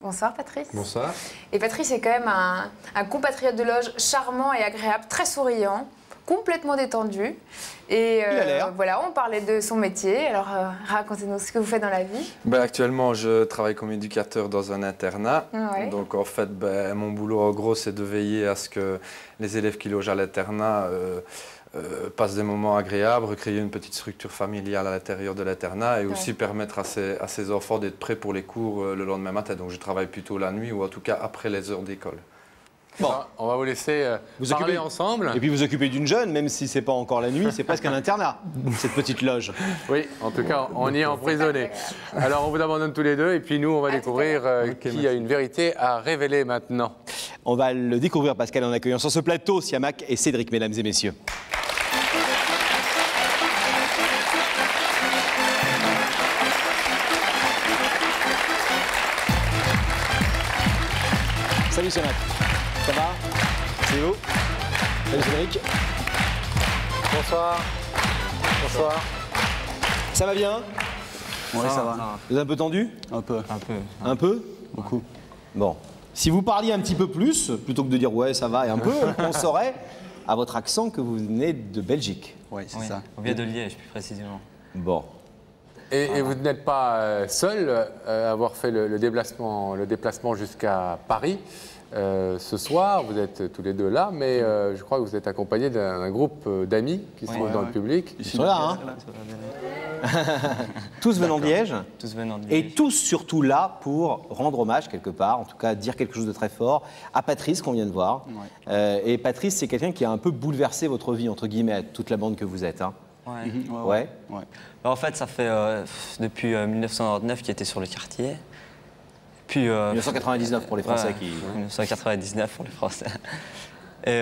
Bonsoir Patrice. Bonsoir. Et Patrice est quand même un compatriote de loge charmant et agréable, très souriant, complètement détendu. Et voilà, on parlait de son métier. Alors racontez-nous ce que vous faites dans la vie. Actuellement, je travaille comme éducateur dans un internat. Ouais. Donc en fait, mon boulot en gros, c'est de veiller à ce que les élèves qui logent à l'internat passent des moments agréables, recréer une petite structure familiale à l'intérieur de l'internat et aussi permettre à ces enfants d'être prêts pour les cours le lendemain matin. Donc je travaille plutôt la nuit ou en tout cas après les heures d'école. Bon, on va vous laisser vous parler ensemble. Et puis vous occupez d'une jeune, même si c'est pas encore la nuit, c'est presque un internat, cette petite loge. Oui, en tout cas, on y est emprisonné. Alors on vous abandonne tous les deux et puis nous, on va découvrir qui a une vérité à révéler maintenant. On va le découvrir, Pascal, en accueillant sur ce plateau Siamak et Cédric, mesdames et messieurs. Salut Siamak. Ça va? C'est vous? Salut Cédric. Bonsoir. Bonsoir. Ça va bien? Oui, ça va. Vous êtes un peu tendu? Un peu. Un peu? Beaucoup. Bon. Si vous parliez un petit peu plus, plutôt que de dire ouais, ça va et un peu, on saurait à votre accent que vous venez de Belgique. Oui, c'est ça. On vient de Liège, plus précisément. Bon. Et vous n'êtes pas seul à avoir fait le déplacement jusqu'à Paris. Ce soir, vous êtes tous les deux là, mais je crois que vous êtes accompagnés d'un groupe d'amis qui sont dans le public. Ils sont là, hein? Tous venant de Liège. Tous venant de Liège. Et tous surtout là pour rendre hommage quelque part, en tout cas dire quelque chose de très fort, à Patrice qu'on vient de voir. Ouais. Et Patrice, c'est quelqu'un qui a un peu bouleversé votre vie, entre guillemets, toute la bande que vous êtes. Hein. Ouais. En fait, ça fait depuis 1999 qu'il était sur le quartier. Puis, 1999 pour les Français qui... 1999 pour les Français. Et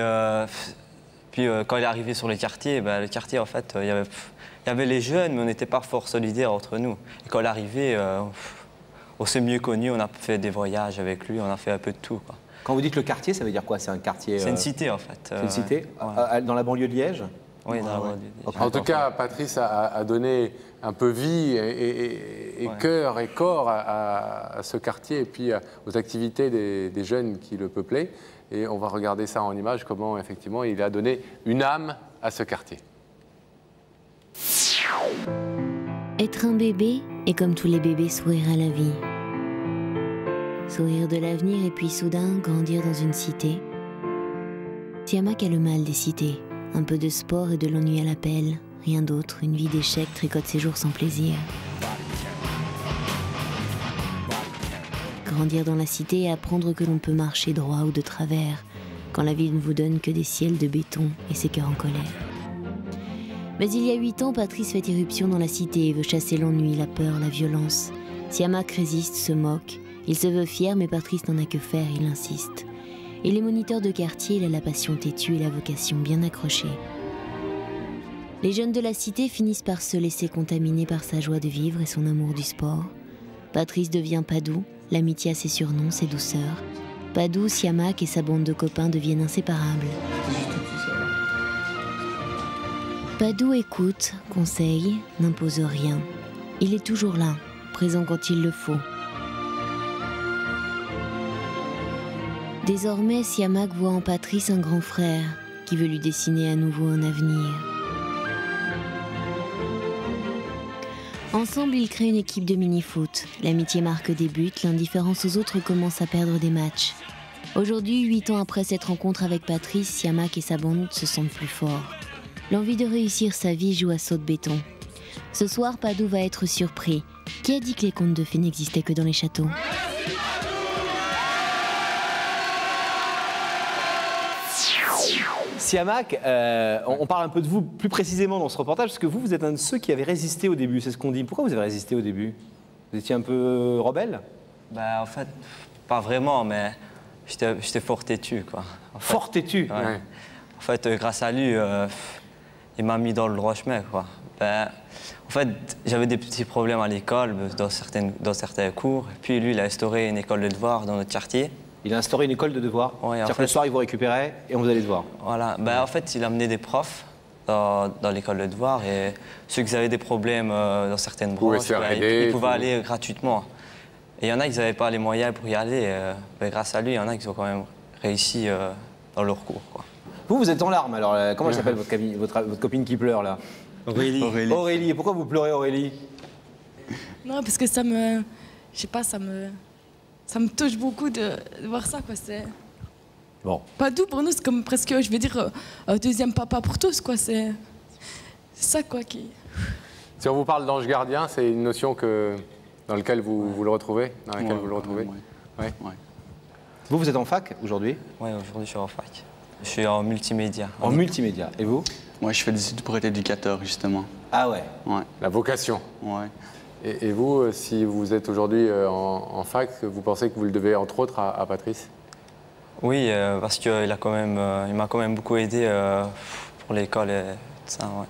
puis quand il est arrivé sur le quartier, en fait, il y avait les jeunes, mais on n'était pas fort solidaires entre nous. Et quand il est arrivé, on s'est mieux connus, on a fait des voyages avec lui, on a fait un peu de tout, quoi. Quand vous dites le quartier, ça veut dire quoi? C'est un quartier... C'est une cité, en fait. C'est une cité dans la banlieue de Liège? Oui, dans la banlieue de Liège. En tout cas, Patrice a donné un peu vie et cœur et corps à ce quartier et puis aux activités des jeunes qui le peuplaient. Et on va regarder ça en image, comment effectivement il a donné une âme à ce quartier. Être un bébé est comme tous les bébés sourire à la vie. Sourire de l'avenir et puis soudain grandir dans une cité. Siamak a le mal des cités. Un peu de sport et de l'ennui à l'appel. Rien d'autre, une vie d'échec tricote ses jours sans plaisir. Grandir dans la cité et apprendre que l'on peut marcher droit ou de travers, quand la vie ne vous donne que des ciels de béton et ses cœurs en colère. Mais il y a 8 ans, Patrice fait irruption dans la cité et veut chasser l'ennui, la peur, la violence. Siamak résiste, se moque. Il se veut fier, mais Patrice n'en a que faire, il insiste. Et les moniteurs de quartier, il a la passion têtue et la vocation bien accrochée. Les jeunes de la cité finissent par se laisser contaminer par sa joie de vivre et son amour du sport. Patrice devient Padou, l'amitié a ses surnoms, ses douceurs. Padou, Siamak et sa bande de copains deviennent inséparables. Padou écoute, conseille, n'impose rien. Il est toujours là, présent quand il le faut. Désormais, Siamak voit en Patrice un grand frère qui veut lui dessiner à nouveau un avenir. Ensemble, ils créent une équipe de mini-foot. L'amitié marque des buts, l'indifférence aux autres commence à perdre des matchs. Aujourd'hui, 8 ans après cette rencontre avec Patrice, Siamak et sa bande se sentent plus forts. L'envie de réussir sa vie joue à saut de béton. Ce soir, Padou va être surpris. Qui a dit que les contes de fées n'existaient que dans les châteaux ? Siamak, on parle un peu de vous plus précisément dans ce reportage, parce que vous êtes un de ceux qui avez résisté au début, c'est ce qu'on dit. Pourquoi vous avez résisté au début? Vous étiez un peu rebelle? En fait, pas vraiment, mais j'étais fort têtu, quoi. Fort têtu? Ouais. En fait, grâce à lui, il m'a mis dans le droit chemin, quoi. En fait, j'avais des petits problèmes à l'école, dans certains cours. Et puis lui, il a instauré une école de devoirs dans notre quartier. Il a instauré une école de devoirs? Oui, c'est-à-dire que le soir, il vous récupérait et on vous allait devoir? Voilà. En fait, il a amené des profs dans l'école de devoirs et ceux qui avaient des problèmes dans certaines branches, ils pouvaient aller gratuitement. Et il y en a qui n'avaient pas les moyens pour y aller. Mais grâce à lui, il y en a qui ont quand même réussi dans leur cours, quoi. Vous êtes en larmes, alors comment elle s'appelle votre copine qui pleure là? Aurélie. Aurélie. Et pourquoi vous pleurez, Aurélie? Non, parce que ça me... Je sais pas, ça me touche beaucoup de voir ça, quoi. C'est... Bon. Pas doux pour nous, c'est comme presque, je vais dire, un deuxième papa pour tous, quoi. C'est ça, quoi, qui... Si on vous parle d'ange gardien, c'est une notion dans laquelle vous le retrouvez? Dans laquelle vous le retrouvez? Ouais. Vous êtes en fac aujourd'hui? Oui, aujourd'hui, je suis en fac. Je suis en multimédia. En multimédia. Et vous? Moi, je fais des études pour être éducateur, justement. Ah ouais? Ouais. La vocation. Ouais. Et vous, si vous êtes aujourd'hui en fac, vous pensez que vous le devez entre autres à Patrice? Oui, parce qu'il m'a quand même beaucoup aidé pour l'école et tout ça, ouais.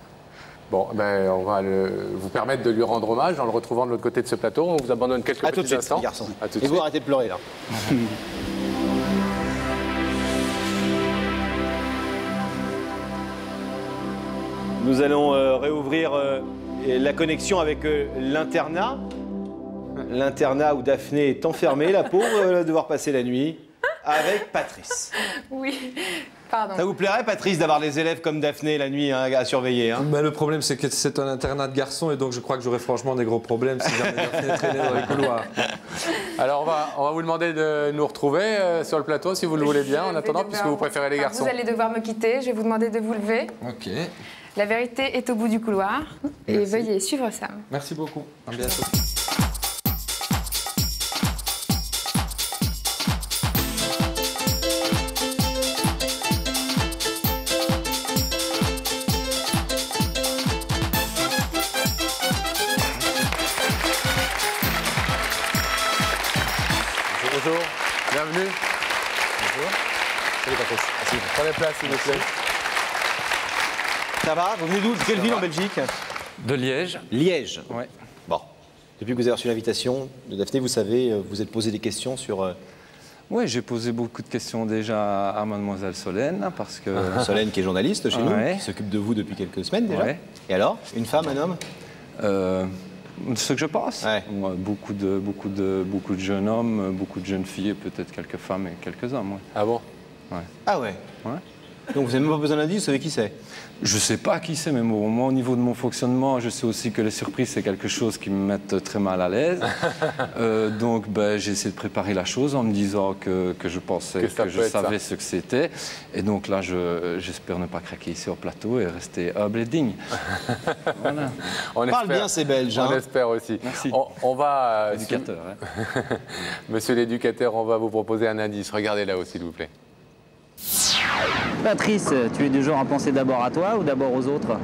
Bon, ben, on va vous permettre de lui rendre hommage en le retrouvant de l'autre côté de ce plateau. On vous abandonne quelques petits instants. Garçon. À tout de Et vous suite. arrêtez de pleurer là. Nous allons réouvrir la connexion avec l'internat. L'internat où Daphné est enfermée, la pauvre, elle va devoir passer la nuit avec Patrice. Oui, pardon. Ça vous plairait, Patrice, d'avoir des élèves comme Daphné la nuit hein, à surveiller hein? Le problème, c'est que c'est un internat de garçons et donc je crois que j'aurais franchement des gros problèmes si jamais Daphné traînait dans les couloirs. Alors, on va vous demander de nous retrouver sur le plateau, si vous le voulez bien, en attendant, puisque vous préférez les garçons. Vous allez devoir me quitter, je vais vous demander de vous lever. Ok. La vérité est au bout du couloir. Et Merci. veuillez suivre Sam. Merci beaucoup. À bientôt. Bonjour, bienvenue. Bonjour. Salut Patrice. Merci. Prenez place, s'il vous plaît. Ça va? Vous venez d'où? De quelle ville en Belgique? De Liège. Liège. Ouais. Bon. Depuis que vous avez reçu l'invitation de Daphné, vous savez, vous êtes posé des questions sur... Oui, j'ai posé beaucoup de questions déjà à mademoiselle Solène, parce que... Solène, qui est journaliste chez nous, Ouais. qui s'occupe de vous depuis quelques semaines déjà. Ouais. Et alors? Une femme, un homme? Ce que je pense. Ouais. Moi, beaucoup de jeunes hommes, beaucoup de jeunes filles, et peut-être quelques femmes et quelques hommes. Ouais. Ah bon? Ah ouais. Ouais. Donc vous n'avez même pas besoin d'indice, vous savez qui c'est? Je sais pas qui c'est, mais moi, au niveau de mon fonctionnement, je sais aussi que les surprises, c'est quelque chose qui me met très mal à l'aise. Donc, j'ai essayé de préparer la chose en me disant que je pensais que je savais ce que c'était. Et donc là, j'espère ne pas craquer ici au plateau et rester humble et digne. Voilà. On Parle bien ces Belges. On Hein. espère aussi. Merci. On va... Éducateur. Hein. Monsieur l'éducateur, on va vous proposer un indice. Regardez là-haut, s'il vous plaît. Patrice, tu es du genre à penser d'abord à toi ou d'abord aux autres?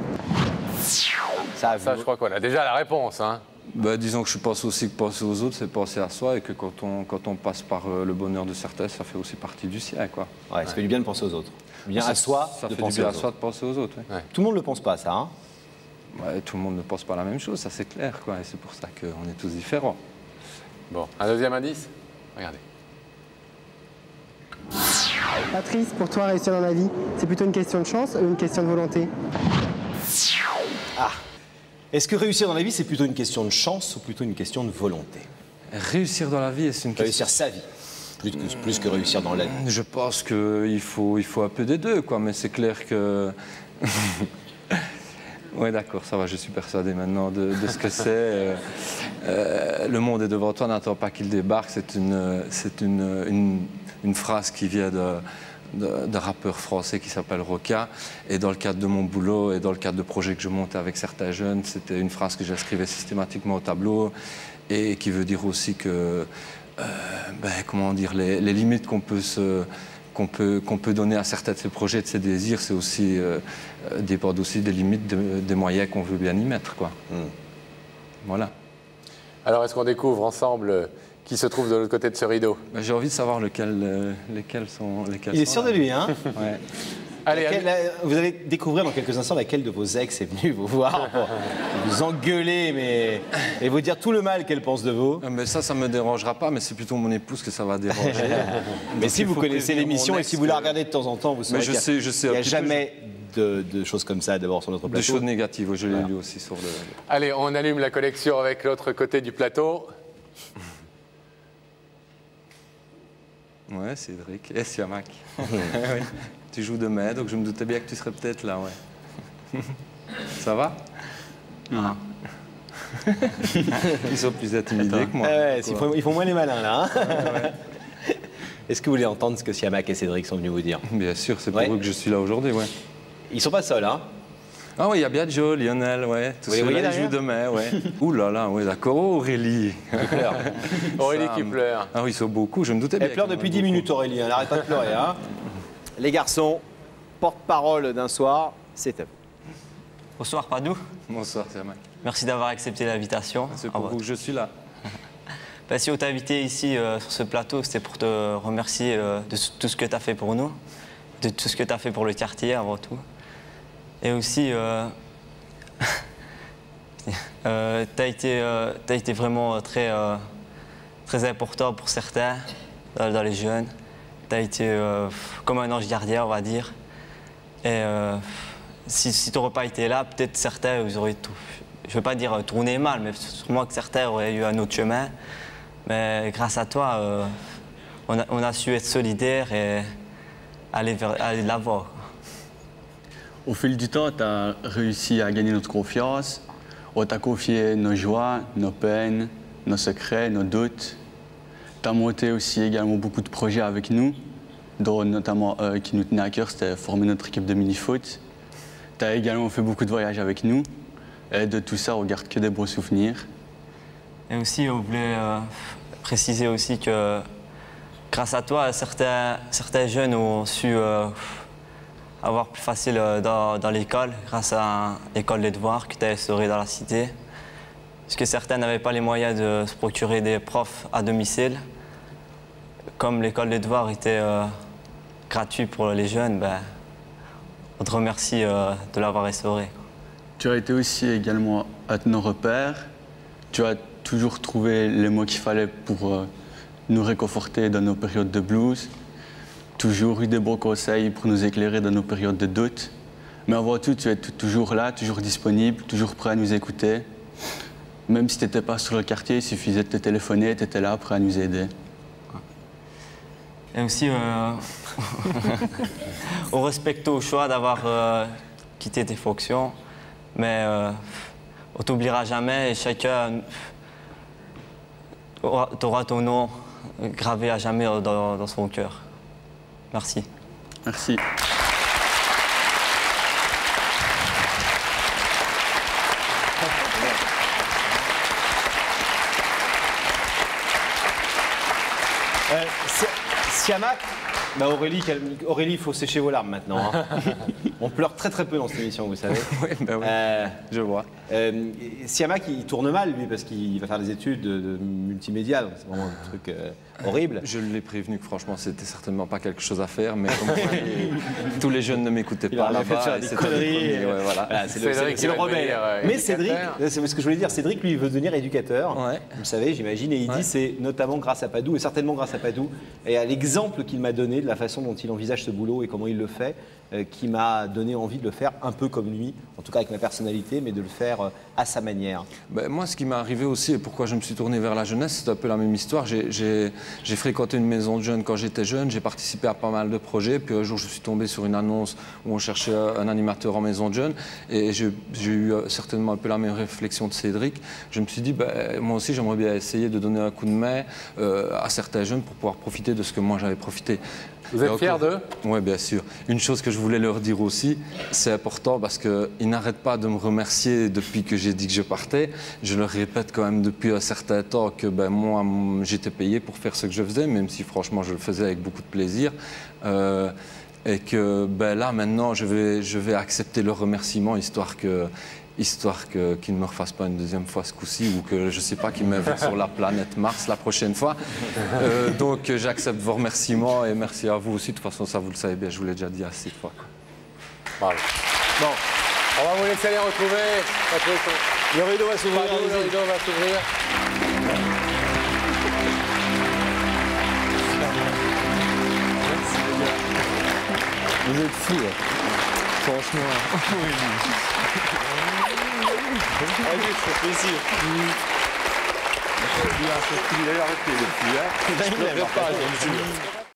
Ça, je crois qu'on a déjà la réponse. Hein. Disons que je pense aussi que penser aux autres, c'est penser à soi, et que quand on passe par le bonheur de certains, ça fait aussi partie du sien, quoi. Ouais, ça fait du bien de penser aux autres. Bien à soi ça de fait penser du bien aux à soi autres. de penser aux autres. Ouais. Tout le monde ne le pense pas, ça. Hein. Ouais, tout le monde ne pense pas la même chose, ça c'est clair, quoi. Et c'est pour ça qu'on est tous différents. Bon, un deuxième indice. Regardez. Patrice, pour toi, réussir dans la vie, c'est plutôt une question de chance ou une question de volonté? Ah. Est-ce que réussir dans la vie, c'est plutôt une question de chance ou plutôt une question de volonté? Réussir dans la vie, c'est une question... Réussir sa vie, plus que réussir dans la vie. Je pense qu'il faut un peu des deux, quoi. Mais c'est clair que... Oui, d'accord, ça va, je suis persuadé maintenant de ce que c'est. Le monde est devant toi, n'attends pas qu'il débarque. C'est une phrase qui vient d'un rappeur français qui s'appelle Roca. Et dans le cadre de mon boulot et dans le cadre de projets que je montais avec certains jeunes, c'était une phrase que j'inscrivais systématiquement au tableau et qui veut dire aussi que, comment dire, les limites qu'on peut donner à certains de ces projets, de ces désirs, c'est aussi, dépendent aussi des limites des moyens qu'on veut bien y mettre, quoi. Voilà. Alors, est-ce qu'on découvre ensemble qui se trouve de l'autre côté de ce rideau? J'ai envie de savoir lesquels sont... Il est sûr de lui, hein? Ouais. Allez, vous allez découvrir dans quelques instants laquelle de vos ex est venue vous voir pour vous engueuler et vous dire tout le mal qu'elle pense de vous. Mais ça me dérangera pas, mais c'est plutôt mon épouse que ça va déranger. Mais si vous connaissez l'émission et si vous la regardez de temps en temps, vous saurez qu'il n'y a jamais de choses comme ça d'abord sur notre plateau. Des choses négatives, je l'ai lu aussi sur le... Allez, on allume la collection avec l'autre côté du plateau. Ouais, Cédric. Et Siamak. Oui. Tu joues de mai, donc je me doutais bien que tu serais peut-être là, ouais. Ça va? Ah. Ils sont plus intimidés que moi. Ils font moins les malins, là. Hein. Ouais. Est-ce que vous voulez entendre ce que Siamak et Cédric sont venus vous dire? Bien sûr, c'est pour eux que je suis là aujourd'hui, ouais. Ils sont pas seuls, hein? Ah oui, il y a bien Joe, Lionel, ouais. Tous ceux-là, ils jouent de mai, ouais. Ouh là là, ouais, d'accord. Oh, Aurélie. Aurélie qui pleure. Ah oui, ils sont beaucoup, je me doutais bien. Elle pleure depuis 10 minutes, Aurélie. Elle n'arrête pas de pleurer, hein. Les garçons, porte-parole d'un soir, c'est à vous. Bonsoir, Padou. Bonsoir, Siamak. Merci d'avoir accepté l'invitation. C'est pour vous que je suis là. Ben, si on t'a invité ici sur ce plateau, c'était pour te remercier de tout ce que tu as fait pour nous, de tout ce que tu as fait pour le quartier avant tout. Et aussi, t'as été vraiment très important pour certains dans les jeunes. T'as été comme un ange gardien, on va dire. Et si tu n'aurais pas été là, peut-être certains ils auraient tout. Je ne veux pas dire tourné mal, mais sûrement que certains auraient eu un autre chemin. Mais grâce à toi, on a su être solidaires et aller de l'avant. Au fil du temps, tu as réussi à gagner notre confiance. On t'a confié nos joies, nos peines, nos secrets, nos doutes. Tu as monté aussi également beaucoup de projets avec nous, dont notamment qui nous tenait à cœur, c'était former notre équipe de mini-foot. Tu as également fait beaucoup de voyages avec nous. Et de tout ça, on garde que des beaux souvenirs. Et aussi, on voulait préciser aussi que grâce à toi, certains jeunes ont su avoir plus facile dans l'école, grâce à l'école des devoirs que tu as instaurée dans la cité. Parce que certains n'avaient pas les moyens de se procurer des profs à domicile. Comme l'école des devoirs était gratuite pour les jeunes, ben, on te remercie de l'avoir instauré. Tu as été aussi également à nos repères. Tu as toujours trouvé les mots qu'il fallait pour nous réconforter dans nos périodes de blues. Toujours eu des bons conseils pour nous éclairer dans nos périodes de doute. Mais avant tout, tu es toujours là, toujours disponible, toujours prêt à nous écouter. Même si tu n'étais pas sur le quartier, il suffisait de te téléphoner, tu étais là, prêt à nous aider. Et aussi, on respecte ton choix d'avoir quitté tes fonctions, mais on ne t'oubliera jamais et chacun aura ton nom gravé à jamais dans son cœur. Merci. Merci. Siamak, bah Aurélie, il faut sécher vos larmes maintenant. Hein. On pleure très très peu dans cette émission, vous savez. Oui, bah oui. Je vois. Siamak, il tourne mal, lui, parce qu'il va faire des études de multimédia, donc c'est vraiment un truc horrible. Je l'ai prévenu que franchement, c'était certainement pas quelque chose à faire, mais comme tous les jeunes ne m'écoutaient pas là-bas. Des conneries. Ouais, voilà. C'est le rebelle. Mais Cédric, c'est ce que je voulais dire, Cédric, lui, il veut devenir éducateur. Ouais. Vous le savez, j'imagine, et il dit c'est notamment grâce à Padou, et certainement grâce à Padou, et à l'exemple qu'il m'a donné de la façon dont il envisage ce boulot et comment il le fait, qui m'a donné envie de le faire un peu comme lui, en tout cas avec ma personnalité, mais de le faire à sa manière. Ben, moi, ce qui m'est arrivé aussi et pourquoi je me suis tourné vers la jeunesse, c'est un peu la même histoire. J'ai fréquenté une maison de jeunes quand j'étais jeune, j'ai participé à pas mal de projets, puis un jour je suis tombé sur une annonce où on cherchait un animateur en maison de jeunes et j'ai eu certainement un peu la même réflexion de Cédric. Je me suis dit, ben, moi aussi j'aimerais bien essayer de donner un coup de main à certains jeunes pour pouvoir profiter de ce que moi j'avais profité. Vous êtes fiers d'eux? Oui, bien sûr. Une chose que je voulais leur dire aussi, c'est important parce qu'ils n'arrêtent pas de me remercier depuis que j'ai dit que je partais. Je leur répète quand même depuis un certain temps que ben, moi, j'étais payé pour faire ce que je faisais, même si franchement, je le faisais avec beaucoup de plaisir. Et que ben, là, maintenant, je vais accepter leurs remerciements, histoire qu'ils ne me refassent pas une deuxième fois ce coup-ci ou que, je ne sais pas, qu'ils m'invitent sur la planète Mars la prochaine fois. Donc, j'accepte vos remerciements et merci à vous aussi. De toute façon, ça, vous le savez bien, je vous l'ai déjà dit assez de fois. Bravo. Bon, on va vous laisser les retrouver. Le rideau va s'ouvrir. Le rideau va s'ouvrir. Vous êtes fous, hein. Franchement. Allez, ça fait plaisir. Il a arrêté depuis, hein. Je ne pas,